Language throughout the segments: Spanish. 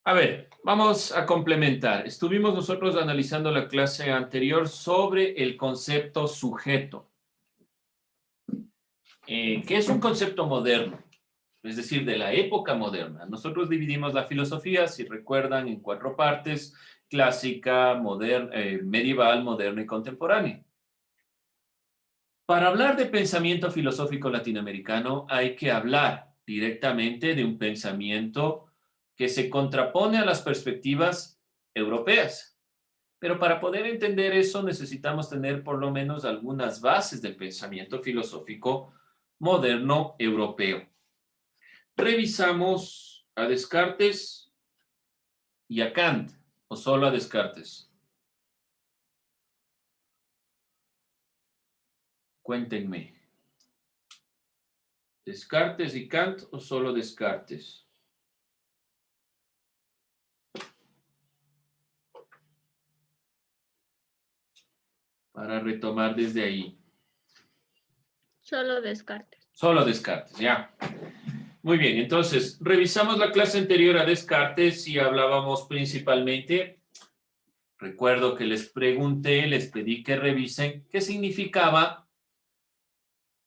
A ver, vamos a complementar. Estuvimos nosotros analizando la clase anterior sobre el concepto sujeto. ¿Qué es un concepto moderno? Es decir, de la época moderna. Nosotros dividimos la filosofía, si recuerdan, en 4 partes: clásica, medieval, moderna y contemporánea. Para hablar de pensamiento filosófico latinoamericano hay que hablar directamente de un pensamiento que se contrapone a las perspectivas europeas. Pero para poder entender eso necesitamos tener por lo menos algunas bases del pensamiento filosófico moderno europeo. Revisamos a Descartes y a Kant, o solo a Descartes. Cuéntenme. ¿Descartes y Kant o solo Descartes? Para retomar desde ahí. Solo Descartes. Solo Descartes, ya. Muy bien, entonces, revisamos la clase anterior a Descartes y hablábamos principalmente, recuerdo que les pregunté, les pedí que revisen qué significaba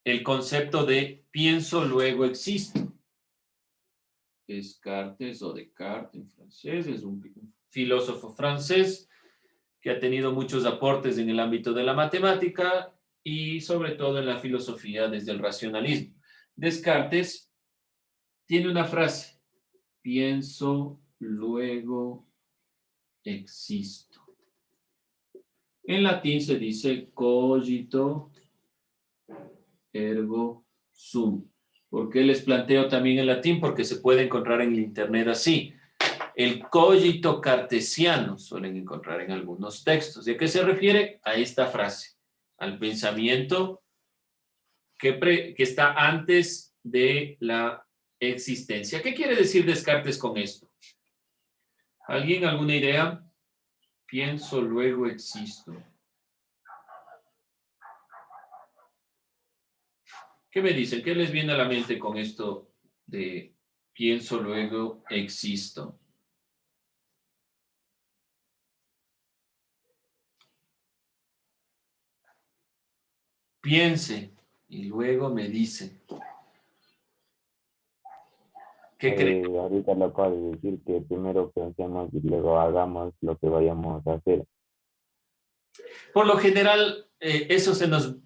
el concepto de pienso, luego existo. Descartes o Descartes en francés es un filósofo francés que ha tenido muchos aportes en el ámbito de la matemática y sobre todo en la filosofía desde el racionalismo. Descartes tiene una frase: pienso, luego existo. En latín se dice cogito ergo sum. ¿Por qué les planteo también en latín? Porque se puede encontrar en el internet así. El cogito cartesiano suelen encontrar en algunos textos. ¿Y a qué se refiere? A esta frase, al pensamiento que está antes de la existencia. ¿Qué quiere decir Descartes con esto? ¿Alguien, alguna idea? Pienso, luego existo. ¿Qué me dicen? ¿Qué les viene a la mente con esto de pienso, luego existo? Piense y luego me dice. ¿Qué creen? Ahorita lo acabo de decir, que primero pensemos y luego hagamos lo que vayamos a hacer. Por lo general, eso se nos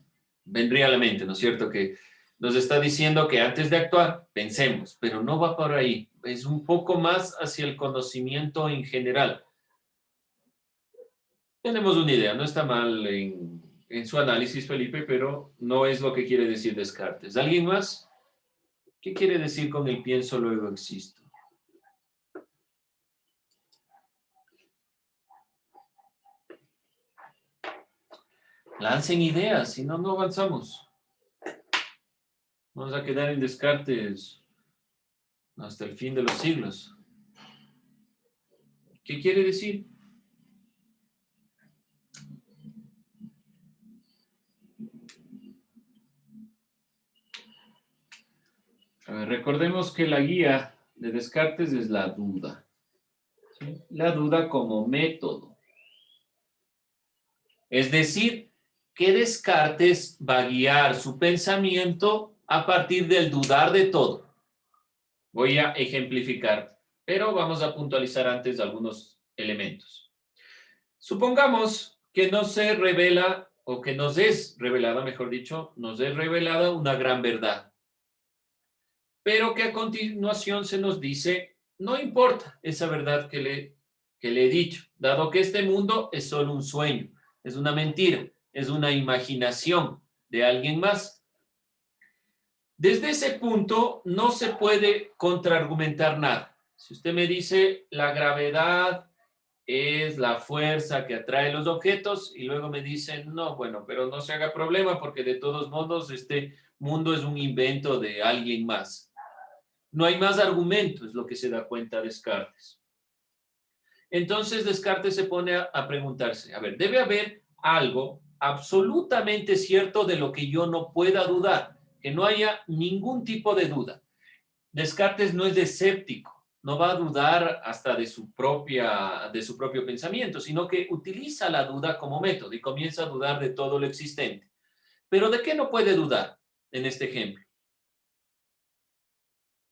vendría a la mente, ¿no es cierto? Que nos está diciendo que antes de actuar, pensemos, pero no va por ahí. Es un poco más hacia el conocimiento en general. Tenemos una idea, no está mal en su análisis, Felipe, pero no es lo que quiere decir Descartes. ¿Alguien más? ¿Qué quiere decir con el pienso, luego existo? Lancen ideas, si no, no avanzamos. Vamos a quedar en Descartes hasta el fin de los siglos. ¿Qué quiere decir? A ver, recordemos que la guía de Descartes es la duda. ¿Sí? La duda como método. Es decir, que Descartes va a guiar su pensamiento a partir del dudar de todo. Voy a ejemplificar, pero vamos a puntualizar antes algunos elementos. Supongamos que no se revela, o que nos es revelada, mejor dicho, nos es revelada una gran verdad, pero que a continuación se nos dice, no importa esa verdad que le he dicho, dado que este mundo es solo un sueño, es una mentira, es una imaginación de alguien más. Desde ese punto no se puede contraargumentar nada. Si usted me dice la gravedad es la fuerza que atrae los objetos y luego me dicen, no, bueno, pero no se haga problema porque de todos modos este mundo es un invento de alguien más. No hay más argumentos, es lo que se da cuenta Descartes. Entonces Descartes se pone a preguntarse, a ver, debe haber algo absolutamente cierto de lo que yo no pueda dudar, que no haya ningún tipo de duda. Descartes no es escéptico, no va a dudar hasta de su propio pensamiento, sino que utiliza la duda como método y comienza a dudar de todo lo existente. ¿Pero de qué no puede dudar en este ejemplo?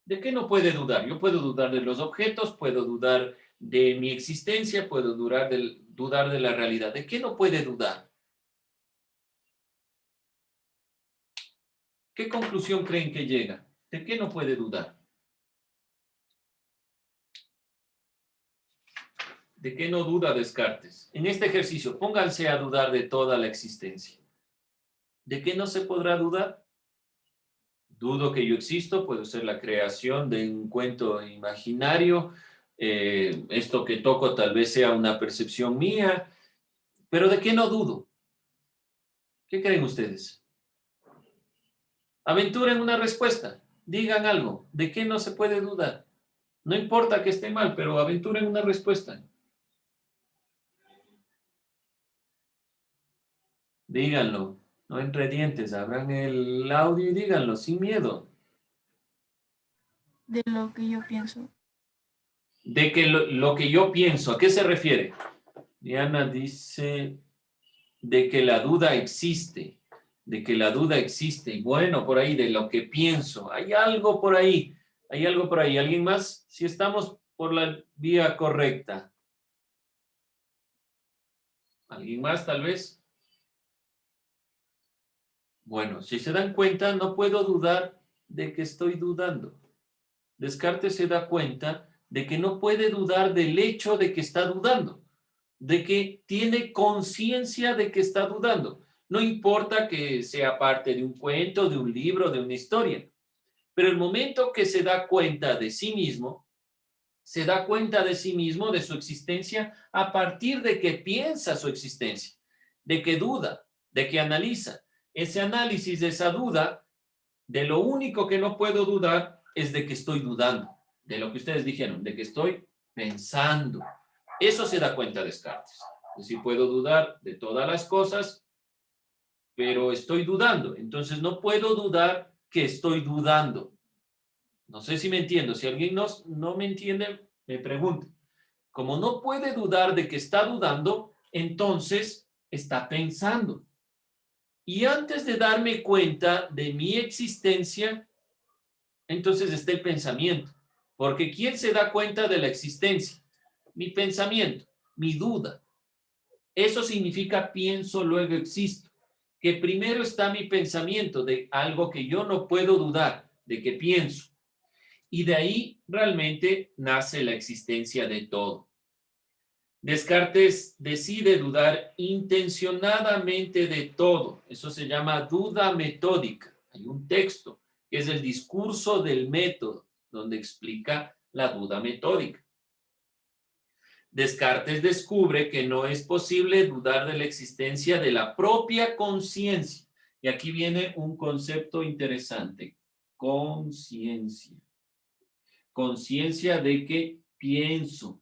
¿De qué no puede dudar? Yo puedo dudar de los objetos, puedo dudar de mi existencia, puedo dudar de la realidad. ¿De qué no puede dudar? ¿Qué conclusión creen que llega? ¿De qué no puede dudar? ¿De qué no duda Descartes? En este ejercicio, pónganse a dudar de toda la existencia. ¿De qué no se podrá dudar? Dudo que yo existo, puede ser la creación de un cuento imaginario, esto que toco tal vez sea una percepción mía, pero ¿de qué no dudo? ¿Qué creen ustedes? Aventuren una respuesta, digan algo, ¿de qué no se puede dudar? No importa que esté mal, pero aventuren una respuesta. Díganlo, no entre dientes, abran el audio y díganlo sin miedo. De lo que yo pienso. De que lo que yo pienso, ¿a qué se refiere? Diana dice de que la duda existe, de que la duda existe. Y bueno, por ahí, de lo que pienso. Hay algo por ahí, hay algo por ahí. ¿Alguien más? Si estamos por la vía correcta. ¿Alguien más, tal vez? Bueno, si se dan cuenta, no puedo dudar de que estoy dudando. Descartes se da cuenta de que no puede dudar del hecho de que está dudando, de que tiene conciencia de que está dudando. No importa que sea parte de un cuento, de un libro, de una historia, pero el momento que se da cuenta de sí mismo, se da cuenta de sí mismo, de su existencia, a partir de que piensa su existencia, de que duda, de que analiza. Ese análisis de esa duda, de lo único que no puedo dudar es de que estoy dudando, de lo que ustedes dijeron, de que estoy pensando. Eso se da cuenta Descartes. Es decir, puedo dudar de todas las cosas, pero estoy dudando. Entonces no puedo dudar que estoy dudando. No sé si me entiendo. Si alguien no me entiende, me pregunta. Como no puede dudar de que está dudando, entonces está pensando. Y antes de darme cuenta de mi existencia, entonces está el pensamiento. Porque ¿quién se da cuenta de la existencia? Mi pensamiento, mi duda. Eso significa pienso, luego existo. Que primero está mi pensamiento de algo que yo no puedo dudar, de que pienso. Y de ahí realmente nace la existencia de todo. Descartes decide dudar intencionadamente de todo. Eso se llama duda metódica. Hay un texto que es el discurso del método, donde explica la duda metódica. Descartes descubre que no es posible dudar de la existencia de la propia conciencia. Y aquí viene un concepto interesante. Conciencia. Conciencia de que pienso.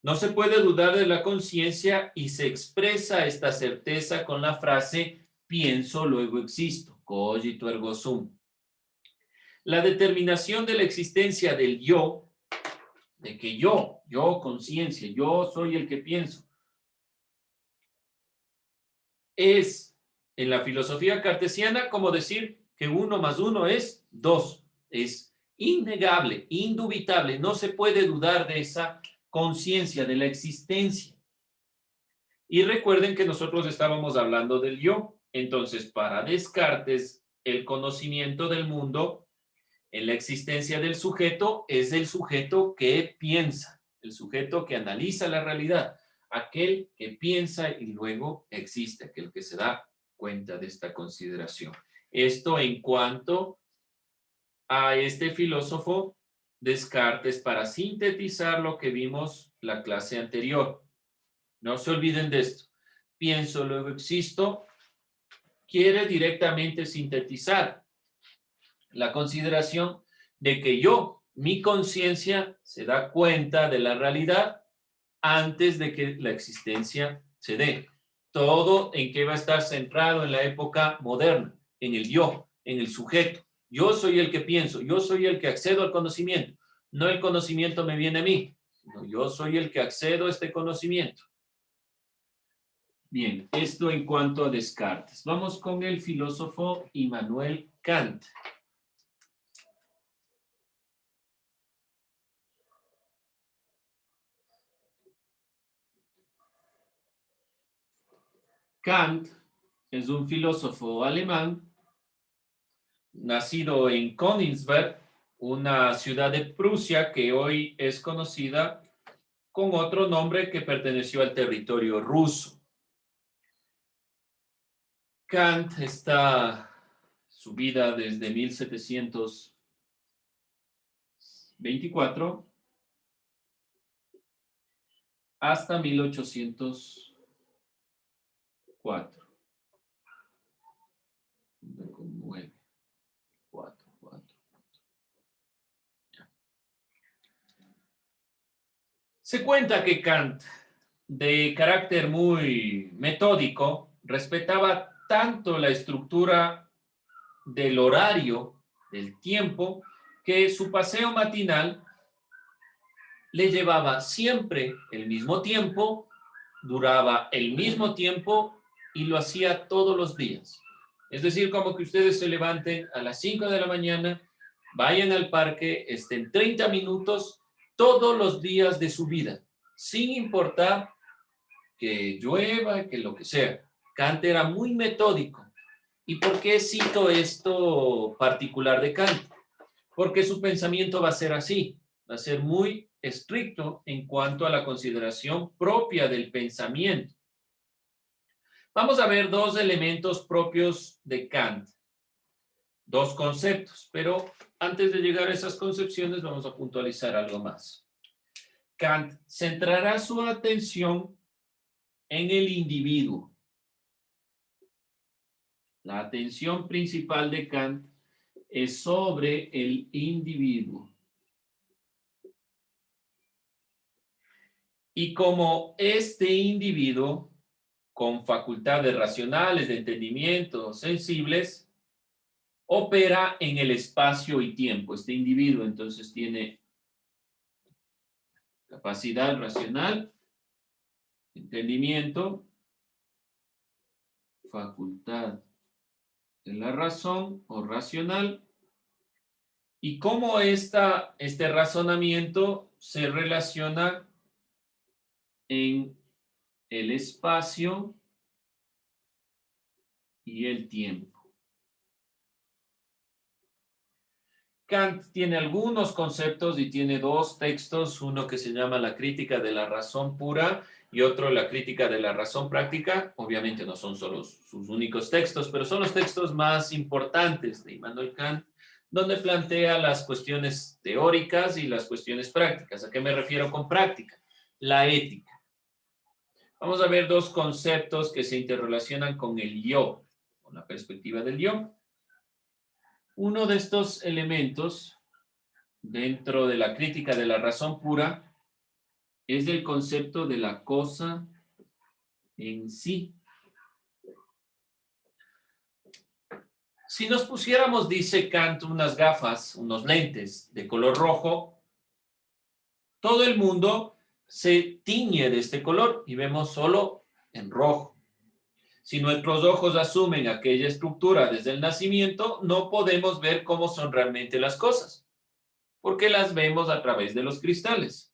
No se puede dudar de la conciencia y se expresa esta certeza con la frase pienso, luego existo. Cogito ergo sum. La determinación de la existencia del yo, de que yo conciencia, yo soy el que pienso, es en la filosofía cartesiana como decir que 1 más 1 es 2. Es innegable, indubitable, no se puede dudar de esa conciencia, de la existencia. Y recuerden que nosotros estábamos hablando del yo. Entonces, para Descartes, el conocimiento del mundo en la existencia del sujeto es el sujeto que piensa, el sujeto que analiza la realidad, aquel que piensa y luego existe, aquel que se da cuenta de esta consideración. Esto en cuanto a este filósofo Descartes, para sintetizar lo que vimos la clase anterior. No se olviden de esto. Pienso, luego existo, quiere directamente sintetizar la consideración de que yo, mi conciencia, se da cuenta de la realidad antes de que la existencia se dé. Todo en que va a estar centrado en la época moderna, en el yo, en el sujeto. Yo soy el que pienso, yo soy el que accedo al conocimiento. No el conocimiento me viene a mí, sino yo soy el que accedo a este conocimiento. Bien, esto en cuanto a Descartes. Vamos con el filósofo Immanuel Kant. Kant es un filósofo alemán nacido en Königsberg, una ciudad de Prusia que hoy es conocida con otro nombre que perteneció al territorio ruso. Kant está su vida desde 1724 hasta 1804. 9, 4, 4. Se cuenta que Kant, de carácter muy metódico, respetaba tanto la estructura del horario, del tiempo, que su paseo matinal le llevaba siempre el mismo tiempo, duraba el mismo tiempo y lo hacía todos los días. Es decir, como que ustedes se levanten a las 5 de la mañana, vayan al parque, estén 30 minutos todos los días de su vida, sin importar que llueva, que lo que sea. Kant era muy metódico. ¿Y por qué cito esto particular de Kant? Porque su pensamiento va a ser así, va a ser muy estricto en cuanto a la consideración propia del pensamiento. Vamos a ver dos elementos propios de Kant, dos conceptos, pero antes de llegar a esas concepciones vamos a puntualizar algo más. Kant centrará su atención en el individuo. La atención principal de Kant es sobre el individuo. Y como este individuo, con facultades racionales, de entendimiento, sensibles, opera en el espacio y tiempo. Este individuo entonces tiene capacidad racional, entendimiento, facultad de la razón o racional, y cómo este razonamiento se relaciona en el espacio y el tiempo. Kant tiene algunos conceptos y tiene dos textos, uno que se llama La crítica de la razón pura y otro La crítica de la razón práctica. Obviamente no son solo sus únicos textos, pero son los textos más importantes de Immanuel Kant, donde plantea las cuestiones teóricas y las cuestiones prácticas. ¿A qué me refiero con práctica? La ética. Vamos a ver dos conceptos que se interrelacionan con el yo, con la perspectiva del yo. Uno de estos elementos dentro de la crítica de la razón pura es el concepto de la cosa en sí. Si nos pusiéramos, dice Kant, unas gafas, unos lentes de color rojo, todo el mundo se tiñe de este color y vemos solo en rojo. Si nuestros ojos asumen aquella estructura desde el nacimiento, no podemos ver cómo son realmente las cosas, porque las vemos a través de los cristales.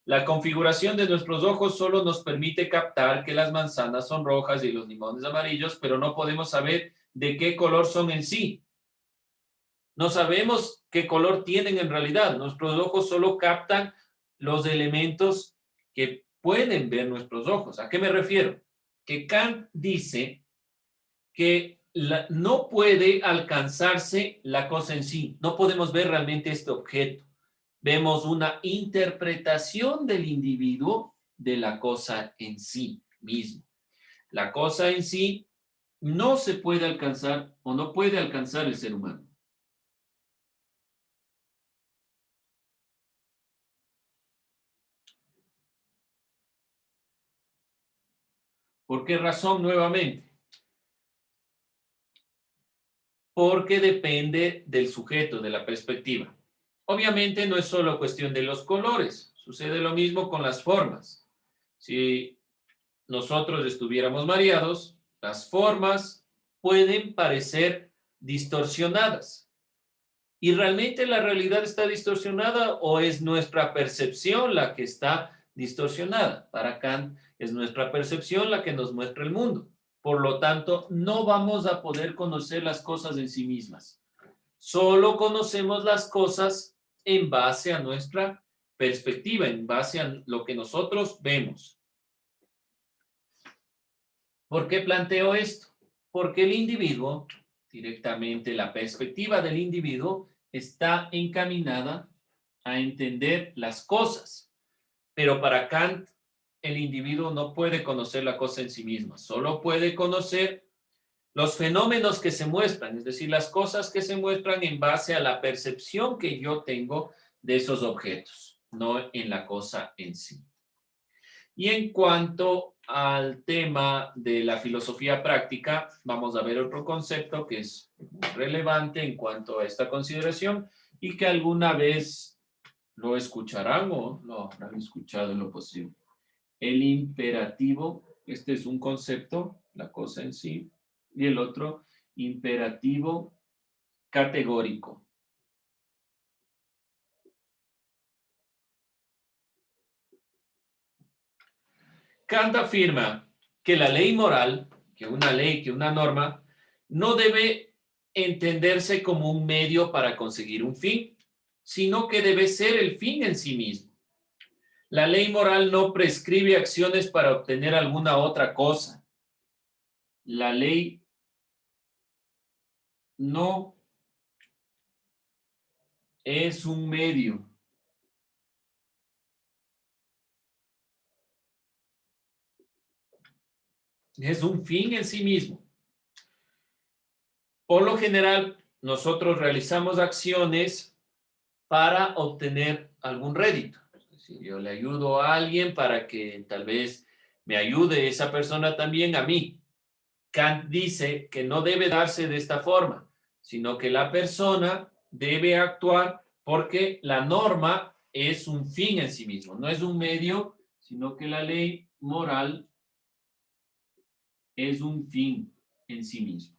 La configuración de nuestros ojos solo nos permite captar que las manzanas son rojas y los limones amarillos, pero no podemos saber de qué color son en sí. No sabemos qué color tienen en realidad. Nuestros ojos solo captan los elementos que pueden ver nuestros ojos. ¿A qué me refiero? Que Kant dice que no puede alcanzarse la cosa en sí. No podemos ver realmente este objeto. Vemos una interpretación del individuo de la cosa en sí mismo. La cosa en sí no se puede alcanzar o no puede alcanzar el ser humano. ¿Por qué razón nuevamente? Porque depende del sujeto, de la perspectiva. Obviamente no es solo cuestión de los colores, sucede lo mismo con las formas. Si nosotros estuviéramos mareados, las formas pueden parecer distorsionadas. ¿Y realmente la realidad está distorsionada o es nuestra percepción la que está distorsionada? Para Kant es nuestra percepción la que nos muestra el mundo. Por lo tanto, no vamos a poder conocer las cosas en sí mismas. Solo conocemos las cosas en base a nuestra perspectiva, en base a lo que nosotros vemos. ¿Por qué planteo esto? Porque el individuo, directamente la perspectiva del individuo, está encaminada a entender las cosas. Pero para Kant, el individuo no puede conocer la cosa en sí misma, solo puede conocer los fenómenos que se muestran, es decir, las cosas que se muestran en base a la percepción que yo tengo de esos objetos, no en la cosa en sí. Y en cuanto al tema de la filosofía práctica, vamos a ver otro concepto que es relevante en cuanto a esta consideración y que alguna vez lo escucharán o lo habrán escuchado en lo posible. El imperativo, este es un concepto, la cosa en sí, y el otro, imperativo categórico. Kant afirma que la ley moral, que una norma, no debe entenderse como un medio para conseguir un fin, sino que debe ser el fin en sí mismo. La ley moral no prescribe acciones para obtener alguna otra cosa. La ley no es un medio. Es un fin en sí mismo. Por lo general, nosotros realizamos acciones para obtener algún rédito. Es decir, yo le ayudo a alguien para que tal vez me ayude esa persona también a mí. Kant dice que no debe darse de esta forma, sino que la persona debe actuar porque la norma es un fin en sí mismo, no es un medio, sino que la ley moral es un fin en sí mismo.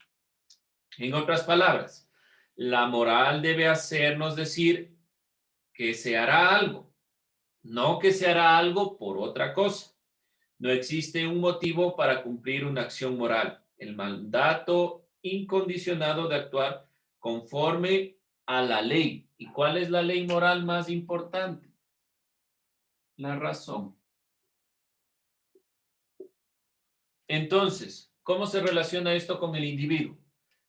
En otras palabras, la moral debe hacernos decir que se hará algo, no que se hará algo por otra cosa. No existe un motivo para cumplir una acción moral. El mandato incondicionado de actuar conforme a la ley. ¿Y cuál es la ley moral más importante? La razón. Entonces, ¿cómo se relaciona esto con el individuo?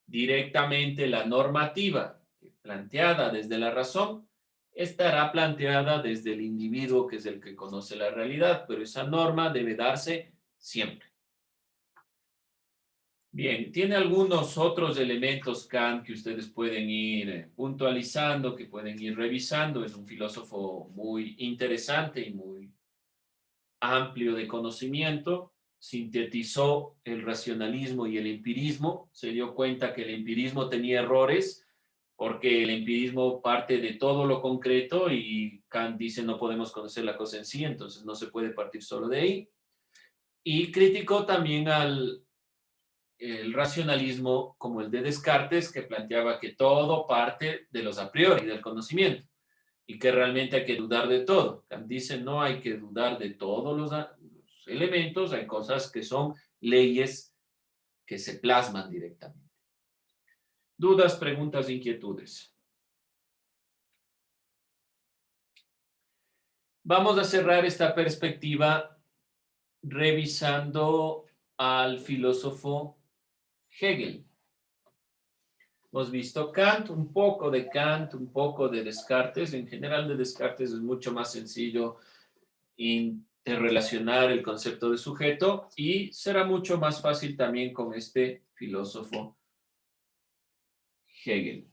Directamente la normativa planteada desde la razón estará planteada desde el individuo, que es el que conoce la realidad, pero esa norma debe darse siempre. Bien, tiene algunos otros elementos Kant que ustedes pueden ir puntualizando, que pueden ir revisando. Es un filósofo muy interesante y muy amplio de conocimiento. Sintetizó el racionalismo y el empirismo. Se dio cuenta que el empirismo tenía errores porque el empirismo parte de todo lo concreto y Kant dice no podemos conocer la cosa en sí, entonces no se puede partir solo de ahí. Y criticó también el racionalismo como el de Descartes, que planteaba que todo parte de los a priori, del conocimiento, y que realmente hay que dudar de todo. Kant dice no hay que dudar de todos los elementos, hay cosas que son leyes que se plasman directamente. Dudas, preguntas, inquietudes. Vamos a cerrar esta perspectiva revisando al filósofo Hegel. Hemos visto Kant, un poco de Kant, un poco de Descartes. En general de Descartes es mucho más sencillo interrelacionar el concepto de sujeto y será mucho más fácil también con este filósofo Hegel.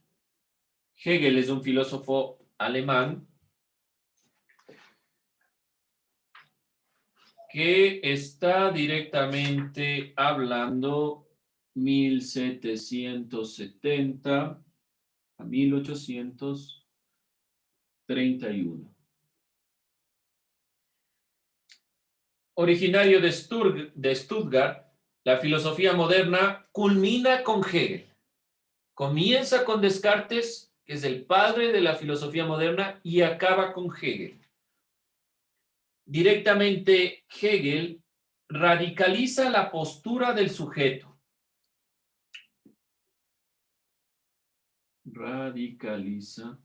Hegel es un filósofo alemán que está directamente hablando 1770 a 1800 31. Originario de Stuttgart, la filosofía moderna culmina con Hegel. Comienza con Descartes, que es el padre de la filosofía moderna, y acaba con Hegel. Directamente, Hegel radicaliza la postura del sujeto. Radicaliza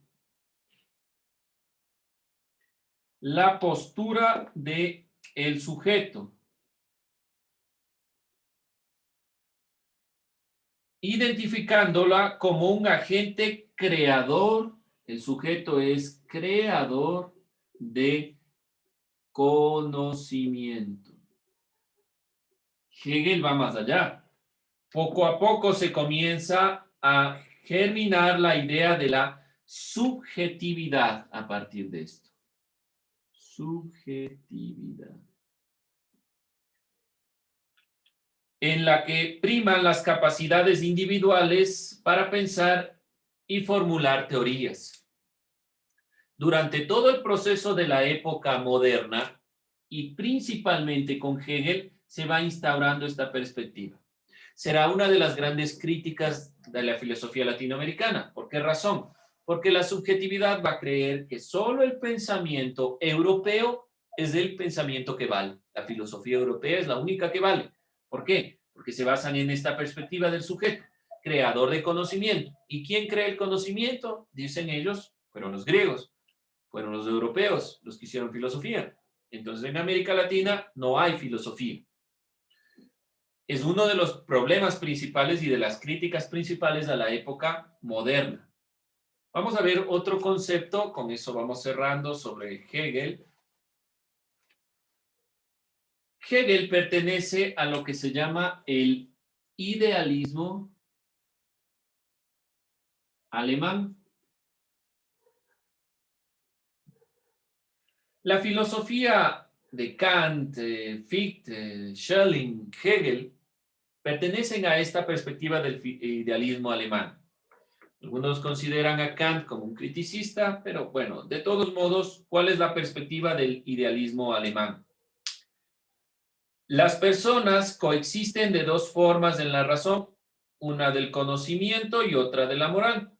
la postura del sujeto, identificándola como un agente creador. El sujeto es creador de conocimiento. Hegel va más allá. Poco a poco se comienza a germinar la idea de la subjetividad a partir de esto. Subjetividad. En la que priman las capacidades individuales para pensar y formular teorías. Durante todo el proceso de la época moderna, y principalmente con Hegel, se va instaurando esta perspectiva. Será una de las grandes críticas de la filosofía latinoamericana. ¿Por qué razón? Porque la subjetividad va a creer que solo el pensamiento europeo es el pensamiento que vale. La filosofía europea es la única que vale. ¿Por qué? Porque se basan en esta perspectiva del sujeto, creador de conocimiento. ¿Y quién crea el conocimiento? Dicen ellos, fueron los griegos, fueron los europeos los que hicieron filosofía. Entonces en América Latina no hay filosofía. Es uno de los problemas principales y de las críticas principales a la época moderna. Vamos a ver otro concepto, con eso vamos cerrando, sobre Hegel. Hegel pertenece a lo que se llama el idealismo alemán. La filosofía de Kant, Fichte, Schelling, Hegel pertenecen a esta perspectiva del idealismo alemán. Algunos consideran a Kant como un criticista, pero bueno, de todos modos, ¿cuál es la perspectiva del idealismo alemán? Las personas coexisten de dos formas en la razón, una del conocimiento y otra de la moral.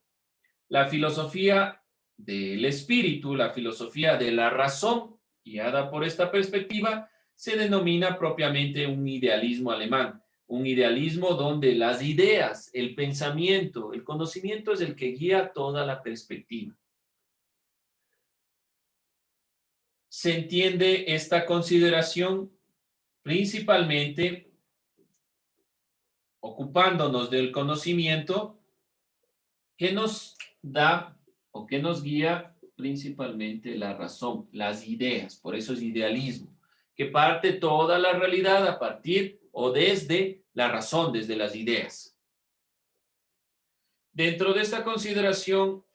La filosofía del espíritu, la filosofía de la razón, guiada por esta perspectiva, se denomina propiamente un idealismo alemán. Un idealismo donde las ideas, el pensamiento, el conocimiento es el que guía toda la perspectiva. Se entiende esta consideración principalmente ocupándonos del conocimiento que nos da o que nos guía principalmente la razón, las ideas. Por eso es idealismo, que parte toda la realidad a partir o desde la razón, desde las ideas. Dentro de esta consideración,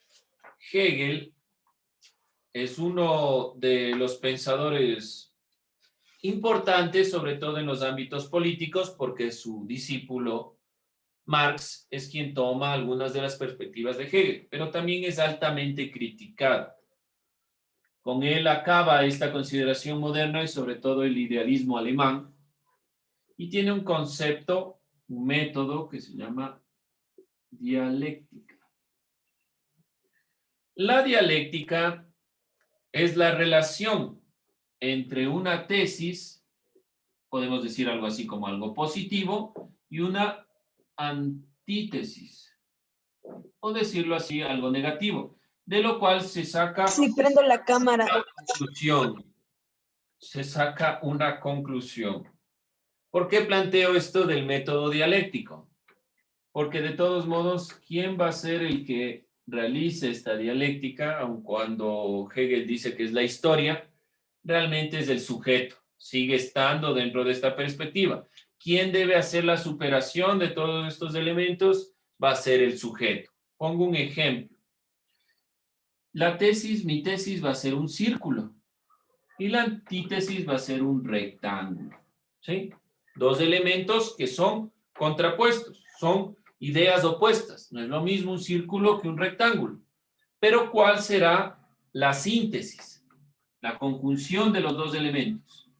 Hegel es uno de los pensadores importantes, sobre todo en los ámbitos políticos, porque su discípulo Marx es quien toma algunas de las perspectivas de Hegel, pero también es altamente criticado. Con él acaba esta consideración moderna y sobre todo el idealismo alemán, y tiene un concepto, un método que se llama dialéctica. La dialéctica es la relación entre una tesis, podemos decir algo así como algo positivo, y una antítesis, o decirlo así, algo negativo, de lo cual se saca Sí, prendo la cámara. una conclusión. Se saca una conclusión. ¿Por qué planteo esto del método dialéctico? Porque de todos modos, ¿quién va a ser el que realice esta dialéctica? Aun cuando Hegel dice que es la historia, realmente es el sujeto. Sigue estando dentro de esta perspectiva. ¿Quién debe hacer la superación de todos estos elementos? Va a ser el sujeto. Pongo un ejemplo. Mi tesis va a ser un círculo y la antítesis va a ser un rectángulo. ¿Sí? Dos elementos que son contrapuestos, son ideas opuestas. No es lo mismo un círculo que un rectángulo. Pero ¿cuál será la síntesis, la conjunción de los dos elementos.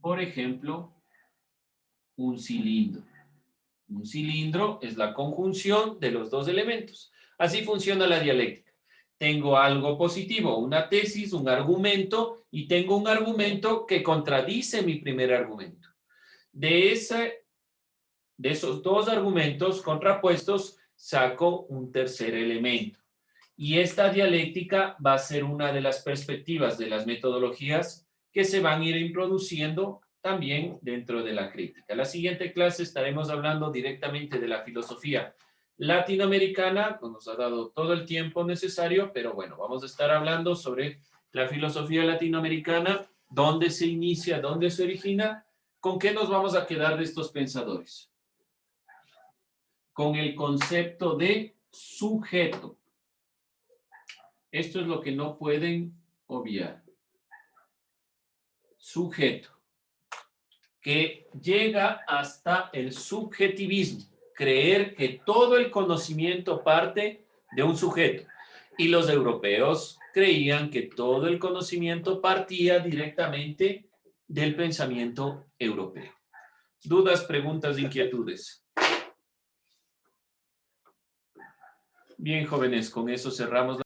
Por ejemplo, un cilindro. Un cilindro es la conjunción de los dos elementos. Así funciona la dialéctica. Tengo algo positivo, una tesis, un argumento, y tengo un argumento que contradice mi primer argumento. De esos dos argumentos contrapuestos saco un tercer elemento. Y esta dialéctica va a ser una de las perspectivas de las metodologías que se van a ir introduciendo también dentro de la crítica. En la siguiente clase estaremos hablando directamente de la filosofía latinoamericana, nos ha dado todo el tiempo necesario, pero bueno, vamos a estar hablando sobre la filosofía latinoamericana, dónde se inicia, dónde se origina, con qué nos vamos a quedar de estos pensadores. Con el concepto de sujeto. Esto es lo que no pueden obviar. Sujeto, que llega hasta el subjetivismo, creer que todo el conocimiento parte de un sujeto. Y los europeos creían que todo el conocimiento partía directamente del pensamiento europeo. ¿Dudas, preguntas, inquietudes? Bien, jóvenes, con eso cerramos